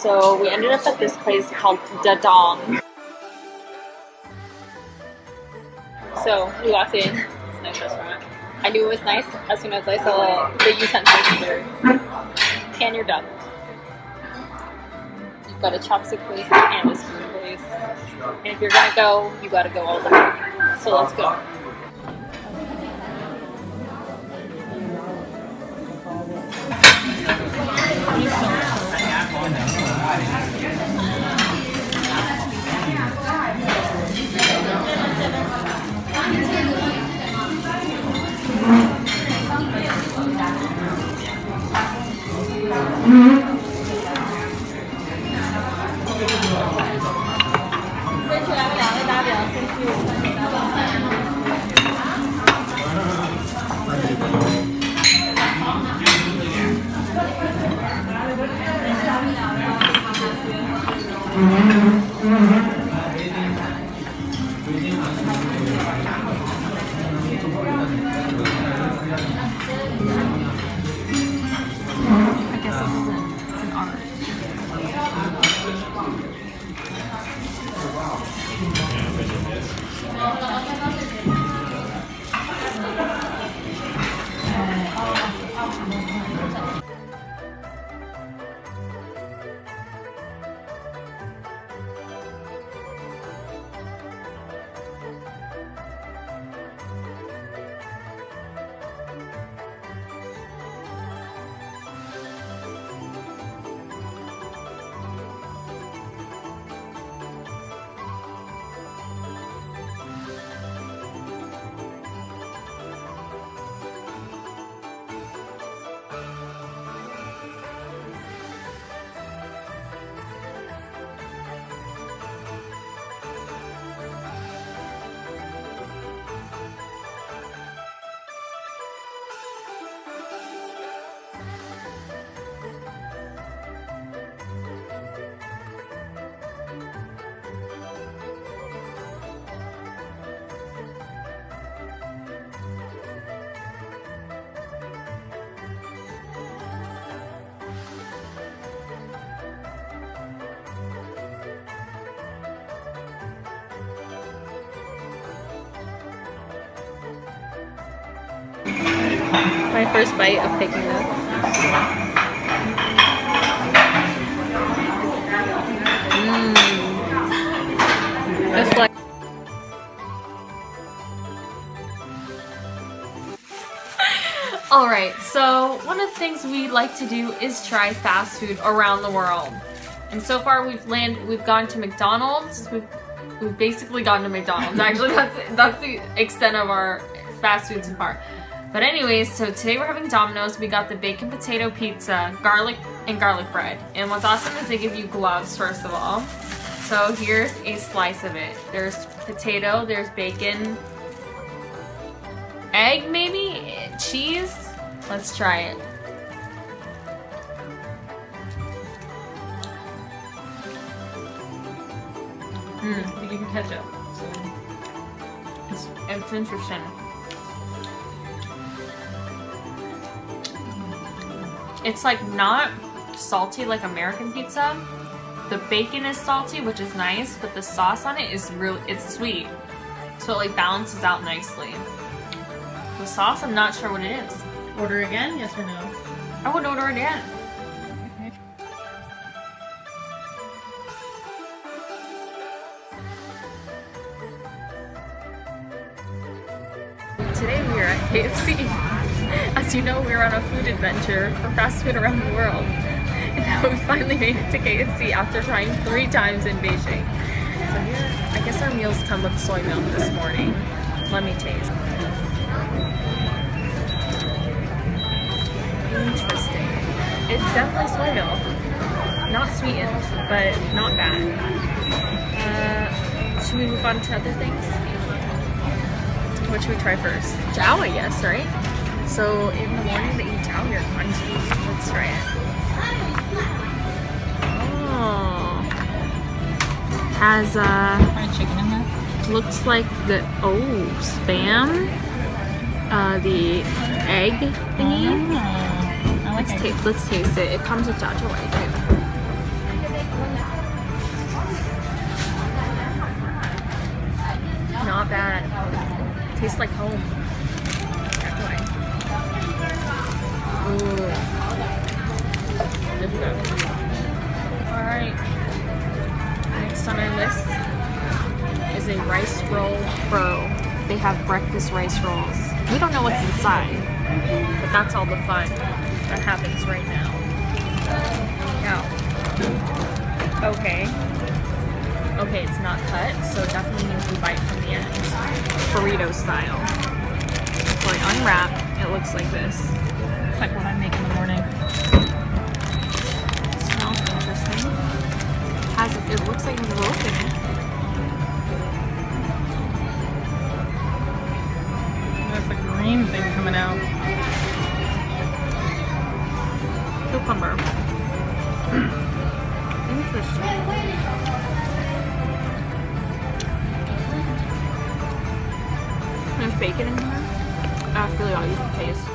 So we ended up at this place called Da Dong. So we walked in. It's a nice restaurant. I knew it was nice as soon as I saw the utensils there. Pan your duck. You've got a chopstick place and a spoon place. And if you're gonna go, you gotta go all the way. So let's go. My first bite of Peking. It's like alright, so one of the things we like to do is try fast food around the world. And so far we've gone to McDonald's. We've basically gone to McDonald's. Actually, that's the extent of our fast food so far. But anyways, so today we're having Domino's. We got the bacon potato pizza, garlic bread. And what's awesome is they give you gloves first of all. So here's a slice of it. There's potato, there's bacon, egg maybe, cheese. Let's try it. You can catch it. It's interesting. It's like not salty like American pizza. The bacon is salty, which is nice, but the sauce on it is it's sweet. So it like balances out nicely. The sauce, I'm not sure what it is. Order again, yes or no? I would order it again. Okay. Today we are at KFC. As you know, we're on a food adventure for fast food around the world. And now we finally made it to KFC after trying 3 times in Beijing. So here, I guess our meals come with soy milk this morning. Let me taste. Interesting. It's definitely soy milk. Not sweetened, but not bad. Should we move on to other things? What should we try first? Chow, I guess, right? So in the morning they eat chow here. Let's try it. Oh, has fried chicken in there. Looks like the spam. The egg thingy. I like Let's taste it. It comes with jiajiawei too. tastes like home. Actually. Ooh. It's good. Alright. Next on our list is a rice roll bro. They have breakfast rice rolls. We don't know what's inside, but that's all the fun that happens right now. Now, okay, it's not cut, so it definitely means we bite from the end. Burrito style. So I unwrap, it looks like this. It's like what I make in the morning. Smells interesting. It looks like it has a rope in it. There's a green thing coming out. Cucumber. Interesting. There's bacon in here. That's really all you can taste.